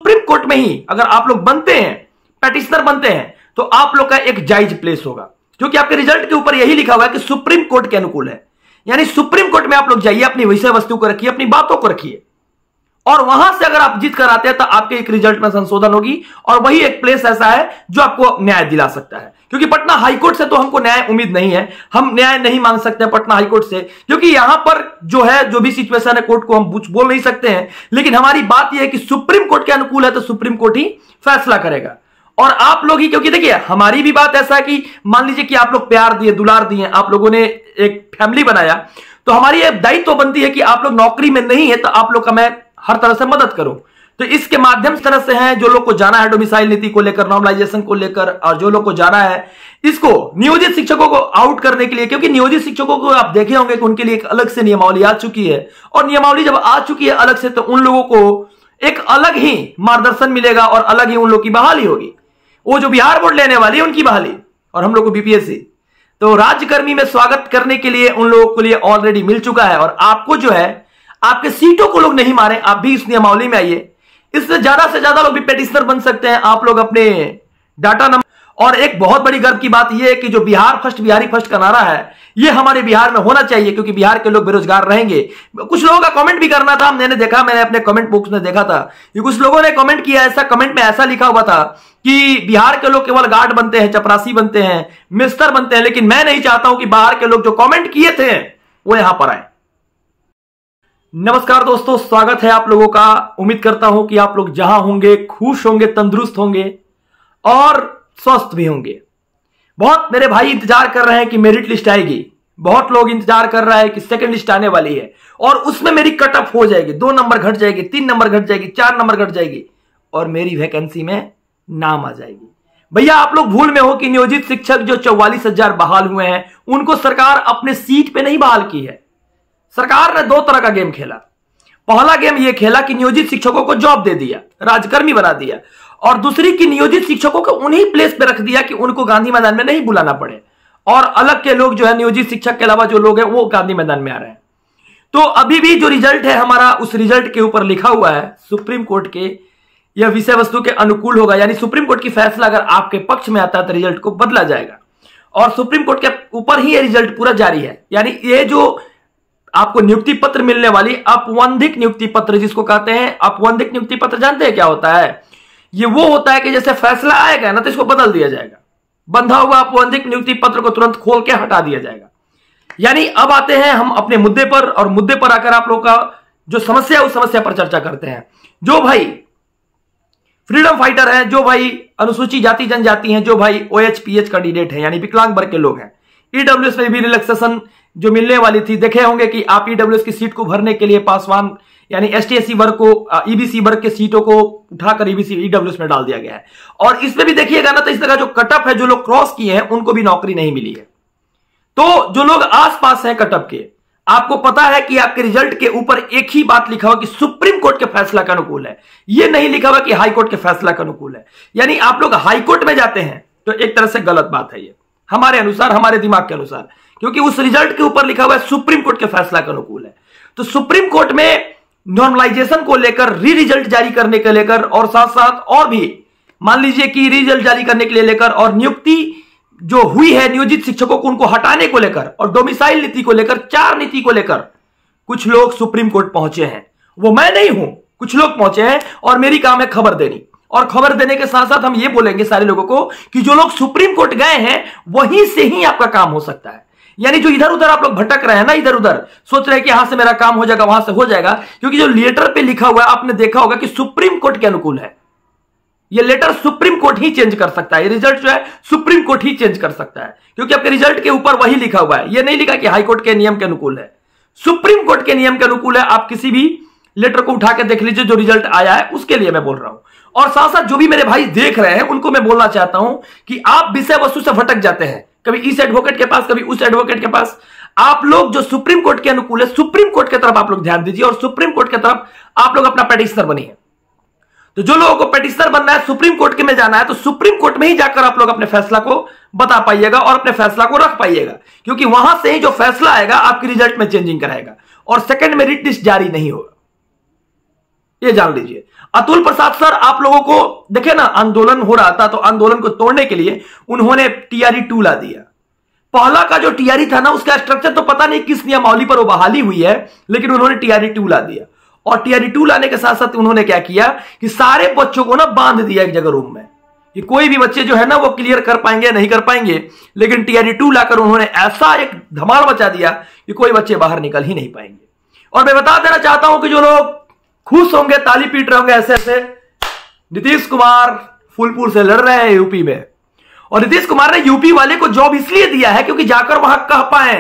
Supreme court में ही अगर आप लोग बनते हैं, पेटिशनर बनते हैं, तो आप लोग का एक जायज प्लेस होगा, क्योंकि आपके रिजल्ट के ऊपर यही लिखा हुआ है कि सुप्रीम कोर्ट के अनुकूल है। यानी सुप्रीम कोर्ट में आप लोग जाइए, अपनी विषय वस्तु को रखिए, अपनी बातों को रखिए, और वहां से अगर आप जीत कर आते हैं तो आपके एक रिजल्ट में संशोधन होगी, और वही एक प्लेस ऐसा है जो आपको न्याय दिला सकता है। क्योंकि पटना हाईकोर्ट से तो हमको न्याय उम्मीद नहीं है, हम न्याय नहीं मांग सकते पटना हाईकोर्ट से, क्योंकि यहां पर जो है जो भी सिचुएशन है कोर्ट को हम कुछ बोल नहीं सकते हैं। लेकिन हमारी बात यह है कि सुप्रीम कोर्ट के अनुकूल है तो सुप्रीम कोर्ट ही फैसला करेगा, और आप लोग ही, क्योंकि देखिए हमारी भी बात ऐसा है कि मान लीजिए कि आप लोग प्यार दिए, दुलार दिए, आप लोगों ने एक फैमिली बनाया, तो हमारी ये दायित्व बनती है कि आप लोग नौकरी में नहीं है तो आप लोग का मैं हर तरह से मदद करूं। तो इसके माध्यम से तरह से है जो लोग को जाना है डोमिसाइल नीति को लेकर, नॉर्मलाइजेशन को लेकर, और जो लोग को जाना है इसको नियोजित शिक्षकों को आउट करने के लिए, क्योंकि नियोजित शिक्षकों को आप देखे होंगे कि उनके लिए एक अलग से नियमावली आ चुकी है, और नियमावली जब आ चुकी है अलग से तो उन लोगों को एक अलग ही मार्गदर्शन मिलेगा और अलग ही उन लोगों की बहाली होगी। वो जो बिहार बोर्ड लेने वाली है उनकी बहाली, और हम लोग को बीपीएससी, तो राज्यकर्मी में स्वागत करने के लिए उन लोगों के लिए ऑलरेडी मिल चुका है। और आपको जो है आपके सीटों को लोग नहीं मारे, आप भी इस नियमावली में आइए, इससे ज्यादा से ज्यादा लोग भी पेटिशनर बन सकते हैं। आप लोग अपने डाटा नंबर, और एक बहुत बड़ी गर्व की बात यह है कि जो बिहार फर्स्ट, बिहारी फर्स्ट का नारा है, यह हमारे बिहार में होना चाहिए, क्योंकि बिहार के लोग बेरोजगार रहेंगे। कुछ लोगों का कमेंट भी करना था, मैंने देखा, मैंने अपने कमेंट बॉक्स में देखा था कि कुछ लोगों ने कमेंट किया, ऐसा कमेंट में ऐसा लिखा हुआ था कि बिहार के लोग केवल गार्ड बनते हैं, चपरासी बनते हैं, मिस्टर बनते हैं। लेकिन मैं नहीं चाहता हूं कि बाहर के लोग जो कमेंट किए थे वो यहां पर आए। नमस्कार दोस्तों, स्वागत है आप लोगों का। उम्मीद करता हूं कि आप लोग जहां होंगे खुश होंगे, तंदुरुस्त होंगे और स्वस्थ भी होंगे। बहुत मेरे भाई इंतजार कर रहे हैं कि मेरिट लिस्ट आएगी, बहुत लोग इंतजार कर रहा है कि सेकंड लिस्ट आने वाली है और उसमें मेरी कट ऑफ हो जाएगी, 2 नंबर घट जाएगी, 3 नंबर घट जाएगी, 4 नंबर घट जाएगी और मेरी वैकेंसी में नाम आ जाएगी। भैया आप लोग भूल में हो कि नियोजित शिक्षक जो 44,000 बहाल हुए हैं उनको सरकार अपने सीट पे नहीं बहाल की है। सरकार ने 2 तरह का गेम खेला। पहला गेम यह खेला कि नियोजित शिक्षकों को जॉब दे दिया, राज्यकर्मी बना दिया, और दूसरी की नियोजित शिक्षकों को उन्हीं प्लेस पे रख दिया कि उनको गांधी मैदान में नहीं बुलाना पड़े, और अलग के लोग जो है नियोजित शिक्षक के अलावा जो लोग हैं वो गांधी मैदान में आ रहे हैं। तो अभी भी जो रिजल्ट है हमारा, उस रिजल्ट के ऊपर लिखा हुआ है सुप्रीम कोर्ट के यह विषय वस्तु के अनुकूल होगा। यानी सुप्रीम कोर्ट की फैसला अगर आपके पक्ष में आता है तो रिजल्ट को बदला जाएगा, और सुप्रीम कोर्ट के ऊपर ही यह रिजल्ट पूरा जारी है। यानी ये जो आपको नियुक्ति पत्र मिलने वाली, औपबंधिक नियुक्ति पत्र जिसको कहते हैं, औपबंधिक नियुक्ति पत्र जानते हैं क्या होता है? ये वो होता है कि जैसे फैसला आएगा ना तो इसको बदल दिया जाएगा, बंधा हुआ औपबंधिक नियुक्ति पत्र को तुरंत खोल के हटा दिया जाएगा। यानी अब आते हैं हम अपने मुद्दे पर, और मुद्दे पर आकर आप लोग का जो समस्या है उस समस्या पर चर्चा करते हैं। जो भाई फ्रीडम फाइटर है, जो भाई अनुसूचित जाति जनजाति हैं, जो भाई OHPH कैंडिडेट है यानी विकलांग वर्ग के लोग हैं, ईडब्ल्यूएस में भी रिलैक्सेशन जो मिलने वाली थी, देखे होंगे कि आप ईडब्ल्यूएस की सीट को भरने के लिए पासवान यानी ST/SC वर्ग को, ईबीसी वर्ग के सीटों को उठाकर ईडब्ल्यूएस में डाल दिया गया है। और इसमें भी देखिएगा ना तो इस तरह जो कटअप है, जो लोग क्रॉस किए हैं उनको भी नौकरी नहीं मिली है। तो जो लोग आसपास हैं कटअप के, आपको पता है कि आपके रिजल्ट के ऊपर एक ही बात लिखा हुआ कि सुप्रीम कोर्ट के फैसला के अनुकूल है, यह नहीं लिखा हुआ कि हाई कोर्ट के फैसला के अनुकूल है। यानी आप लोग हाई कोर्ट में जाते हैं तो एक तरह से गलत बात है ये, हमारे अनुसार, हमारे दिमाग के अनुसार, क्योंकि उस रिजल्ट के ऊपर लिखा हुआ है सुप्रीम कोर्ट के फैसला के अनुकूल है। तो सुप्रीम कोर्ट में नॉर्मलाइजेशन को लेकर, री रिजल्ट जारी करने के लेकर, और साथ साथ और भी मान लीजिए कि रिजल्ट जारी करने के लिए लेकर, और नियुक्ति जो हुई है नियोजित शिक्षकों को उनको हटाने को लेकर, और डोमिसाइल नीति को लेकर, 4 नीति को लेकर कुछ लोग सुप्रीम कोर्ट पहुंचे हैं। वो मैं नहीं हूं, कुछ लोग पहुंचे हैं, और मेरी काम है खबर देनी। और खबर देने के साथ साथ हम ये बोलेंगे सारे लोगों को कि जो लोग सुप्रीम कोर्ट गए हैं वहीं से ही आपका काम हो सकता है। यानी जो इधर उधर आप लोग भटक रहे हैं ना, इधर उधर सोच रहे हैं कि यहां से मेरा काम हो जाएगा, वहां से हो जाएगा, क्योंकि जो लेटर पे लिखा हुआ है आपने देखा होगा कि सुप्रीम कोर्ट के अनुकूल है। ये लेटर सुप्रीम कोर्ट ही चेंज कर सकता है, ये रिजल्ट जो है सुप्रीम कोर्ट ही चेंज कर सकता है, क्योंकि आपके रिजल्ट के ऊपर वही लिखा हुआ है। ये नहीं लिखा कि हाई कोर्ट के नियम के अनुकूल है, सुप्रीम कोर्ट के नियम के अनुकूल है। आप किसी भी लेटर को उठा के देख लीजिए, जो रिजल्ट आया है उसके लिए मैं बोल रहा हूं। और साथ साथ जो भी मेरे भाई देख रहे हैं उनको मैं बोलना चाहता हूं कि आप विषय वस्तु से भटक जाते हैं, कभी इस एडवोकेट के पास, कभी उस एडवोकेट के पास। आप लोग जो सुप्रीम कोर्ट के अनुकूल है, सुप्रीम कोर्ट की तरफ आप लोग ध्यान दीजिए, और सुप्रीम कोर्ट की तरफ आप लोग अपना पेटिशनर बनिए। तो जो लोगों को पेटिशनर बनना है, सुप्रीम कोर्ट के में जाना है, तो सुप्रीम कोर्ट में ही जाकर आप लोग अपने फैसला को बता पाइएगा और अपने फैसला को रख पाइएगा, क्योंकि वहां से ही जो फैसला आएगा आपके रिजल्ट में चेंजिंग कराएगा, और सेकंड मेरिट लिस्ट जारी नहीं होगा, ये जान लीजिए। अतुल प्रसाद सर, आप लोगों को देखे ना, आंदोलन हो रहा था तो आंदोलन को तोड़ने के लिए उन्होंने टीआरई 2 ला दिया। पहला का जो टीआरई था ना, उसका स्ट्रक्चर तो पता नहीं किस नियमावली पर वो बहाली हुई है, लेकिन उन्होंने टीआरई 2 ला दिया। और टीआरई 2 लाने के साथ साथ उन्होंने क्या किया कि सारे बच्चों को ना बांध दिया एक जगह रूम में, कि कोई भी बच्चे जो है ना वो क्लियर कर पाएंगे नहीं कर पाएंगे। लेकिन टीआरई 2 लाकर उन्होंने ऐसा एक धमाल मचा दिया कि कोई बच्चे बाहर निकल ही नहीं पाएंगे। और मैं बता देना चाहता हूं कि जो लोग खुश होंगे, ताली पीट रहे होंगे ऐसे ऐसे, नीतीश कुमार फूलपुर से लड़ रहे हैं यूपी में, और नीतीश कुमार ने यूपी वाले को जॉब इसलिए दिया है क्योंकि जाकर वहां कह पाए,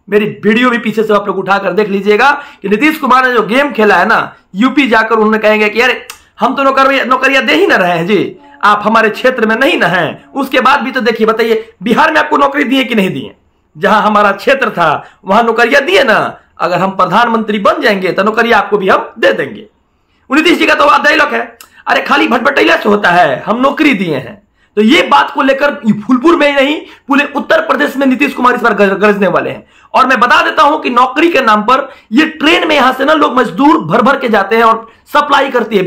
मेरी वीडियो भी पीछे से आप लोग उठाकर देख लीजिएगा कि नीतीश कुमार ने जो गेम खेला है ना, यूपी जाकर उन्होंने कहेंगे कि अरे हम तो नौकरियां दे ही ना रहे हैं जी, आप हमारे क्षेत्र में नहीं ना हैं। उसके बाद भी तो देखिए, बताइए बिहार में आपको नौकरी दिए कि नहीं दिए? जहां हमारा क्षेत्र था वहां नौकरियां दिए ना, अगर हम प्रधानमंत्री बन जाएंगे तो नौकरियां आपको भी हम दे देंगे। नीतीश जी का तो डायलॉग है, अरे खाली भटभटैला से होता है, हम नौकरी दिए हैं। तो ये बात को लेकर फूलपुर में ही नहीं, पूरे उत्तर प्रदेश में नीतीश कुमार इस बार गरजने वाले हैं। और मैं बता देता हूं कि नौकरी के नाम पर ये ट्रेन में यहां से ना लोग मजदूर भर भर के जाते हैं और सप्लाई करती है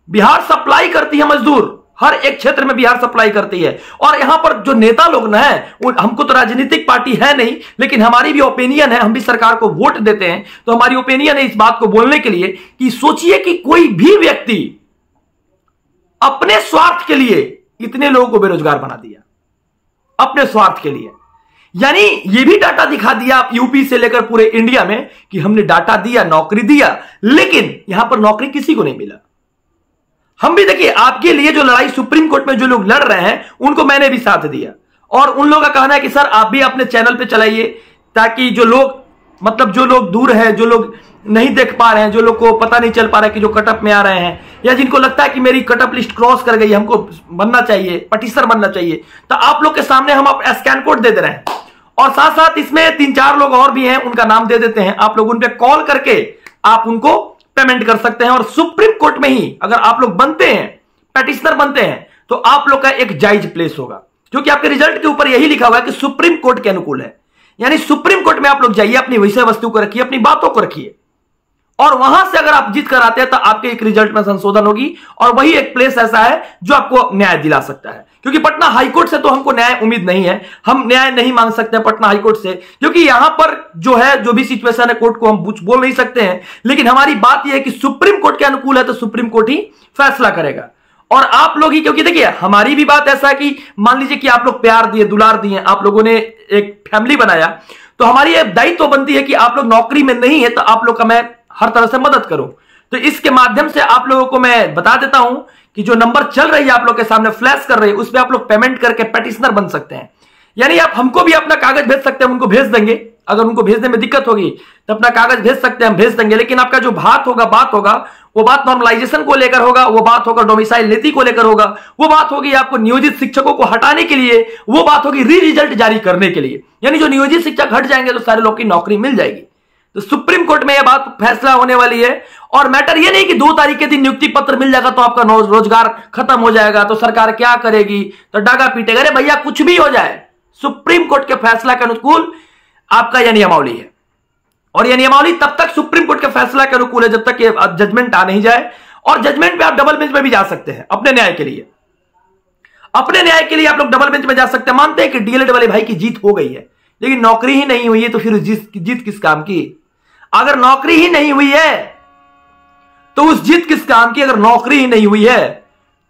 बिहार सप्लाई करती है मजदूर, हर एक क्षेत्र में बिहार सप्लाई करती है। और यहां पर जो नेता लोग ना है, हमको तो राजनीतिक पार्टी है नहीं, लेकिन हमारी भी ओपिनियन है, हम भी सरकार को वोट देते हैं, तो हमारी ओपिनियन है इस बात को बोलने के लिए कि सोचिए कि कोई भी व्यक्ति अपने स्वार्थ के लिए इतने लोगों को बेरोजगार बना दिया, अपने स्वार्थ के लिए। यानी ये भी डाटा दिखा दिया यूपी से लेकर पूरे इंडिया में कि हमने डाटा दिया, नौकरी दिया, लेकिन यहां पर नौकरी किसी को नहीं मिला। हम भी देखिए, आपके लिए जो लड़ाई सुप्रीम कोर्ट में जो लोग लड़ रहे हैं उनको मैंने भी साथ दिया, और उन लोगों का कहना है कि सर आप भी अपने चैनल पे चलाइए, ताकि जो लोग मतलब जो लोग दूर है, जो लोग नहीं देख पा रहे हैं, जो लोग को पता नहीं चल पा रहा है कि जो कटअप में आ रहे हैं, या जिनको लगता है कि मेरी कटअप लिस्ट क्रॉस कर गई, हमको बनना चाहिए, पटिशनर बनना चाहिए, तो आप लोग के सामने हम स्कैन कोड दे दे रहे हैं। और साथ साथ इसमें 3-4 लोग और भी हैं, उनका नाम दे देते हैं, आप लोग उन पर कॉल करके आप उनको पेमेंट कर सकते हैं। और सुप्रीम कोर्ट में ही अगर आप लोग बनते हैं, पेटिशनर बनते हैं, तो आप लोग का एक जायज प्लेस होगा, क्योंकि आपके रिजल्ट के ऊपर यही लिखा हुआ है कि सुप्रीम कोर्ट के अनुकूल है। यानी सुप्रीम कोर्ट में आप लोग जाइए, अपनी विषय वस्तु को रखिए, अपनी बातों को रखिए, और वहां से अगर आप जीत कर आते हैं तो आपके एक रिजल्ट में संशोधन होगी, और वही एक प्लेस ऐसा है जो आपको न्याय दिला सकता है। क्योंकि पटना हाईकोर्ट से तो हमको न्याय उम्मीद नहीं है, हम न्याय नहीं मांग सकते हैं पटना हाईकोर्ट से, क्योंकि यहां पर जो है जो भी सिचुएशन है कोर्ट को हम बोल नहीं सकते हैं। लेकिन हमारी बात यह है कि सुप्रीम कोर्ट के अनुकूल है तो सुप्रीम कोर्ट ही फैसला करेगा, और आप लोग ही, क्योंकि देखिए हमारी भी बात ऐसा है कि मान लीजिए कि आप लोग प्यार दिए, दुलार दिए, आप लोगों ने एक फैमिली बनाया, तो हमारी ये दायित्व बनती है कि आप लोग नौकरी में नहीं है तो आप लोग का मैं हर तरह से मदद करूं। तो इसके माध्यम से आप लोगों को मैं बता देता हूं कि जो नंबर चल रही है आप लोग के सामने फ्लैश कर रही है, उस पर आप लोग पेमेंट करके पेटिशनर बन सकते हैं। यानी आप हमको भी अपना कागज भेज सकते हैं, उनको भेज देंगे, अगर उनको भेजने में दिक्कत होगी तो अपना कागज भेज सकते हैं, हम भेज देंगे। लेकिन आपका जो बात होगा वो बात नॉर्मलाइजेशन को लेकर होगा, वो बात होगा डोमिसाइल नीति को लेकर होगा, वो बात होगी आपको नियोजित शिक्षकों को हटाने के लिए, वो बात होगी री रिजल्ट जारी करने के लिए। यानी जो नियोजित शिक्षक हट जाएंगे तो सारे लोग की नौकरी मिल जाएगी। तो सुप्रीम कोर्ट में यह बात फैसला होने वाली है। और मैटर यह नहीं कि 2 तारीख के दिन नियुक्ति पत्र मिल जाएगा तो आपका रोजगार खत्म हो जाएगा, तो सरकार क्या करेगी, तो डागा पीटेगा। अरे भैया कुछ भी हो जाए, सुप्रीम कोर्ट के फैसला के अनुकूल आपका यह नियमावली है, और यह नियमावली तब तक सुप्रीम कोर्ट के फैसला के अनुकूल है जब तक ये जजमेंट आ नहीं जाए। और जजमेंट पे आप डबल बेंच में भी जा सकते हैं अपने न्याय के लिए, अपने न्याय के लिए आप लोग डबल बेंच में जा सकते हैं। मानते हैं कि डीएलएड वाले भाई की जीत हो गई है, लेकिन नौकरी ही नहीं हुई है, तो फिर जीत किस काम की? अगर नौकरी ही नहीं हुई है तो उस जीत किस काम की? अगर नौकरी ही नहीं हुई है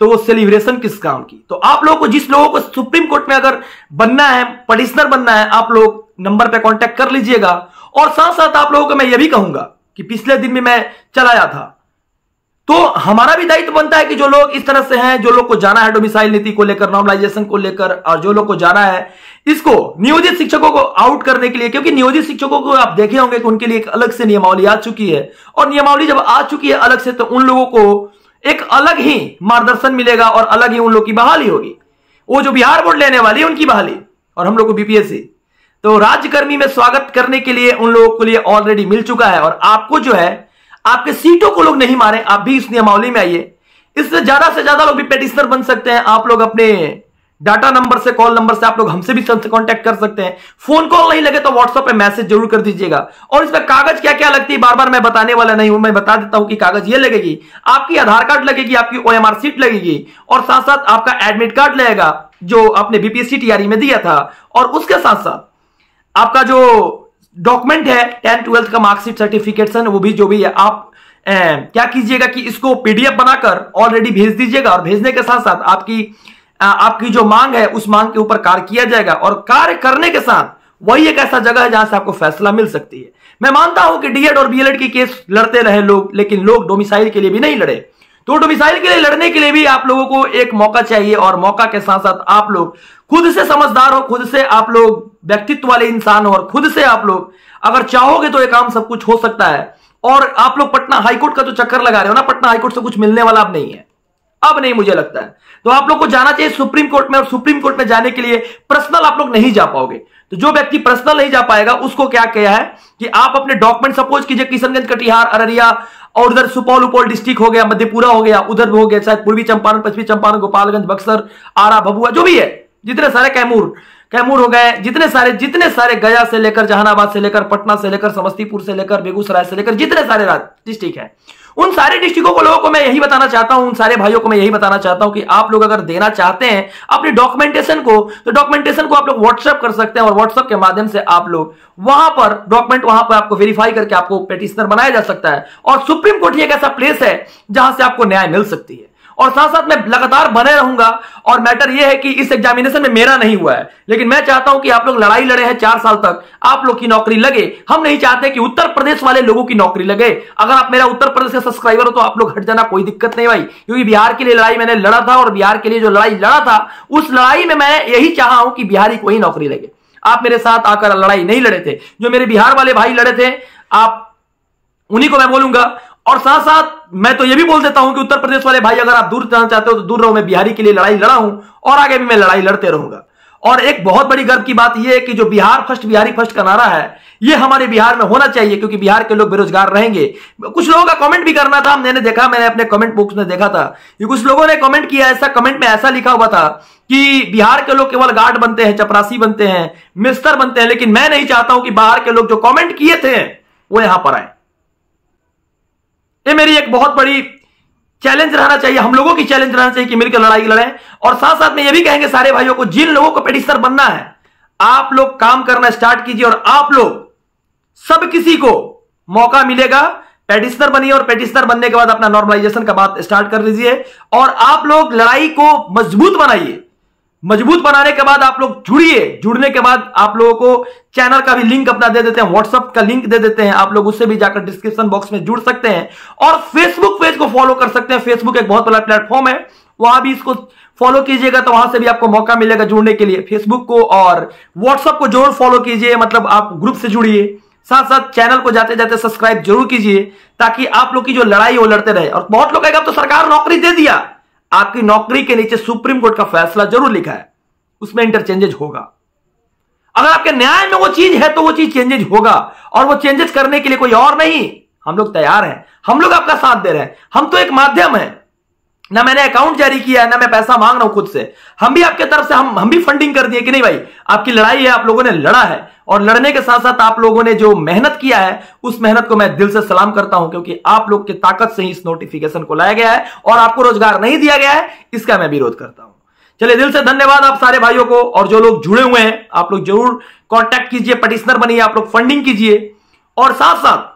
तो वो सेलिब्रेशन किस काम की? तो आप लोगों को, जिस लोगों को सुप्रीम कोर्ट में अगर बनना है, पटिशनर बनना है, आप लोग नंबर पे कांटेक्ट कर लीजिएगा। और साथ साथ आप लोगों को मैं यह भी कहूंगा कि पिछले दिन में मैं चलाया था, तो हमारा भी दायित्व बनता है कि जो लोग इस तरह से हैं, जो लोग को जाना है डोमिसाइल नीति को लेकर, नॉर्मलाइजेशन को लेकर, और जो लोग को जाना है इसको नियोजित शिक्षकों को आउट करने के लिए, क्योंकि नियोजित शिक्षकों को आप देखे होंगे कि उनके लिए एक अलग से नियमावली आ चुकी है, और नियमावली जब आ चुकी है अलग से, तो उन लोगों को एक अलग ही मार्गदर्शन मिलेगा और अलग ही उन लोग की बहाली होगी। वो जो बिहार बोर्ड लेने वाली है उनकी बहाली, और हम लोग को बीपीएससी, तो राज्यकर्मी में स्वागत करने के लिए उन लोगों के लिए ऑलरेडी मिल चुका है। और आपको जो है, आपके सीटों को लोग नहीं मारे, आप भी इस नियमावली में आइए। इससे ज्यादा से ज्यादा लोग भी पेटिशनर बन सकते हैं। आप लोग अपने डाटा नंबर से, कॉल नंबर से आप लोग हमसे भी कांटेक्ट कर सकते हैं। फोन कॉल नहीं लगे तो व्हाट्सएप पे मैसेज जरूर कर दीजिएगा। और इसमें कागज क्या क्या लगती है बार बार मैं बताने वाला नहीं हूं, मैं बता देता हूं कि कागज ये लगेगी, आपकी आधार कार्ड लगेगी, आपकी OMR सीट लगेगी, और साथ साथ आपका एडमिट कार्ड लगेगा जो आपने BPSC TRE में दिया था, और उसके साथ साथ आपका जो डॉक्यूमेंट है 10th 12th का मार्कशीट, सर्टिफिकेशन, वो भी जो भी है आप क्या कीजिएगा कि इसको PDF बनाकर ऑलरेडी भेज दीजिएगा। और भेजने के साथ साथ आपकी जो मांग है उस मांग के ऊपर कार्य किया जाएगा। और कार्य करने के साथ वही एक ऐसा जगह है जहां से आपको फैसला मिल सकती है। मैं मानता हूं कि D.ED और B.ED की केस लड़ते रहे लोग, लेकिन लोग डोमिसाइल के लिए भी नहीं लड़े। तो डोमिसाइल के लिए लड़ने के लिए भी आप लोगों को एक मौका चाहिए, और मौका के साथ साथ आप लोग खुद से समझदार हो, खुद से आप लोग व्यक्तित्व वाले इंसान हो, और खुद से आप लोग अगर चाहोगे तो ये काम सब कुछ हो सकता है। और आप लोग पटना हाईकोर्ट का जो चक्कर लगा रहे हो ना, पटना हाईकोर्ट से कुछ मिलने वाला अब नहीं है, अब नहीं मुझे लगता है। तो आप लोग को जाना चाहिए सुप्रीम कोर्ट में, और सुप्रीम कोर्ट में जाने के लिए पर्सनल आप लोग नहीं जा पाओगे। तो जो व्यक्ति पर्सनल नहीं जा पाएगा उसको क्या किया है कि आप अपने डॉक्यूमेंट, सपोज कीजिए किशनगंज, कटिहार, अररिया, और उधर सुपौल डिस्ट्रिक्ट हो गया, मधेपुरा हो गया, उधर हो गया शायद पूर्वी चंपारण, पश्चिमी चंपारण, गोपालगंज, बक्सर, आरा, भभुआ, जो भी है, जितने सारे कैमूर हो गए, जितने सारे गया से लेकर, जहानाबाद से लेकर, पटना से लेकर, समस्तीपुर से लेकर, बेगूसराय से लेकर, जितने सारे डिस्ट्रिक्ट हैं, उन सारे डिस्ट्रिक्टों को लोगों को मैं यही बताना चाहता हूं, उन सारे भाइयों को मैं यही बताना चाहता हूं कि आप लोग अगर देना चाहते हैं अपनी डॉक्यूमेंटेशन को, तो डॉक्यूमेंटेशन को आप लोग व्हाट्सएप कर सकते हैं, और व्हाट्सएप के माध्यम से आप लोग वहां पर डॉक्यूमेंट, वहां पर आपको वेरीफाई करके आपको पेटिशनर बनाया जा सकता है। और सुप्रीम कोर्ट एक ऐसा प्लेस है जहां से आपको न्याय मिल सकती है। और साथ साथ मैं लगातार बने रहूंगा। और मैटर यह है कि इस एग्जामिनेशन में मेरा नहीं हुआ है, लेकिन मैं चाहता हूं कि आप लोग लड़ाई लड़े हैं 4 साल तक, आप लोग की नौकरी लगे। हम नहीं चाहते कि उत्तर प्रदेश वाले लोगों की नौकरी लगे। अगर आप मेरा उत्तर प्रदेश का सब्सक्राइबर हो तो आप लोग हट जाना, कोई दिक्कत नहीं भाई, क्योंकि बिहार के लिए लड़ाई मैंने लड़ा था, और बिहार के लिए जो लड़ाई लड़ा था उस लड़ाई में मैं यही चाहा हूं कि बिहारी को ही नौकरी लगे। आप मेरे साथ आकर लड़ाई नहीं लड़े थे, जो मेरे बिहार वाले भाई लड़े थे, आप उन्हीं को मैं बोलूंगा। और साथ साथ मैं तो यह भी बोल देता हूं कि उत्तर प्रदेश वाले भाई अगर आप दूर जाना चाहते हो तो दूर रहो। मैं बिहारी के लिए लड़ाई लड़ा हूं और आगे भी मैं लड़ाई लड़ते रहूंगा। और एक बहुत बड़ी गर्व की बात यह है कि जो बिहार फर्स्ट, बिहारी फर्स्ट का नारा है, यह हमारे बिहार में होना चाहिए, क्योंकि बिहार के लोग बेरोजगार रहेंगे। कुछ लोगों का कमेंट भी करना था, मैंने देखा, मैंने अपने कमेंट बॉक्स में देखा था कि कुछ लोगों ने कमेंट किया, ऐसा कमेंट में ऐसा लिखा हुआ था कि बिहार के लोग केवल गार्ड बनते हैं, चपरासी बनते हैं, मिस्टर बनते हैं। लेकिन मैं नहीं चाहता हूं कि बाहर के लोग जो कमेंट किए थे वो यहां पर आए। ये मेरी एक बहुत बड़ी चैलेंज रहना चाहिए, हम लोगों की चैलेंज रहना चाहिए कि मिलकर लड़ाई लड़ें। और साथ साथ में ये भी कहेंगे सारे भाइयों को, जिन लोगों को पेटिशनर बनना है, आप लोग काम करना स्टार्ट कीजिए, और आप लोग सब किसी को मौका मिलेगा। पेटिशनर बनिए, और पेटिशनर बनने के बाद अपना नॉर्मलाइजेशन का बात स्टार्ट कर लीजिए, और आप लोग लड़ाई को मजबूत बनाइए। मजबूत बनाने के बाद आप लोग जुड़िए। जुड़ने के बाद आप लोगों को चैनल का भी लिंक अपना दे देते हैं, व्हाट्सएप का लिंक दे देते हैं, आप लोग उससे भी जाकर डिस्क्रिप्शन बॉक्स में जुड़ सकते हैं। और फेसबुक पेज को फॉलो कर सकते हैं, फेसबुक एक बहुत बड़ा प्लेटफॉर्म है, वहां भी इसको फॉलो कीजिएगा तो वहां से भी आपको मौका मिलेगा जुड़ने के लिए। फेसबुक को और व्हाट्सएप को जरूर फॉलो कीजिए, मतलब आप ग्रुप से जुड़िए। साथ साथ चैनल को जाते जाते सब्सक्राइब जरूर कीजिए, ताकि आप लोग की जो लड़ाई वो लड़ते रहे। और बहुत लोग कहेगा अब तो सरकार नौकरी दे दिया, आपकी नौकरी के नीचे सुप्रीम कोर्ट का फैसला जरूर लिखा है, उसमें इंटरचेंजेज होगा। अगर आपके न्याय में वो चीज है तो वो चीज चेंजेज होगा, और वो चेंजेस करने के लिए कोई और नहीं, हम लोग तैयार हैं, हम लोग आपका साथ दे रहे हैं। हम तो एक माध्यम है, ना मैंने अकाउंट जारी किया है, ना मैं पैसा मांग रहा हूं खुद से। हम भी आपके तरफ से हम भी फंडिंग कर दिए कि नहीं भाई, आपकी लड़ाई है, आप लोगों ने लड़ा है, और लड़ने के साथ साथ आप लोगों ने जो मेहनत किया है उस मेहनत को मैं दिल से सलाम करता हूं, क्योंकि आप लोग की ताकत से ही इस नोटिफिकेशन को लाया गया है, और आपको रोजगार नहीं दिया गया है, इसका मैं विरोध करता हूं। चलिए, दिल से धन्यवाद आप सारे भाइयों को, और जो लोग जुड़े हुए हैं आप लोग जरूर कांटेक्ट कीजिए, पेटिशनर बनिए, आप लोग फंडिंग कीजिए, और साथ साथ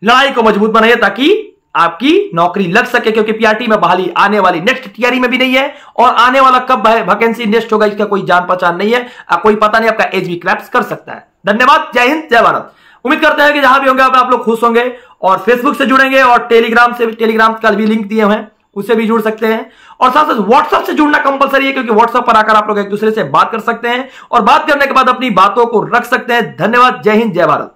लड़ाई को मजबूत बनाइए ताकि आपकी नौकरी लग सके। क्योंकि पीआरटी में बहाली आने वाली नेक्स्ट टीआरई में भी नहीं है, और आने वाला कब वैकेंसी नेक्स्ट होगा इसका कोई जान पहचान नहीं है, कोई पता नहीं, आपका एज भी क्रैप्स कर सकता है। धन्यवाद, जय हिंद, जय भारत। उम्मीद करते हैं कि जहां भी होंगे आप लोग खुश होंगे, और फेसबुक से जुड़ेंगे, और टेलीग्राम का भी लिंक दिए हुए हैं, उससे भी जुड़ सकते हैं। और साथ साथ व्हाट्सएप से जुड़ना कंपलसरी है, क्योंकि व्हाट्सएप पर आकर आप लोग एक दूसरे से बात कर सकते हैं, और बात करने के बाद अपनी बातों को रख सकते हैं। धन्यवाद, जय हिंद, जय भारत।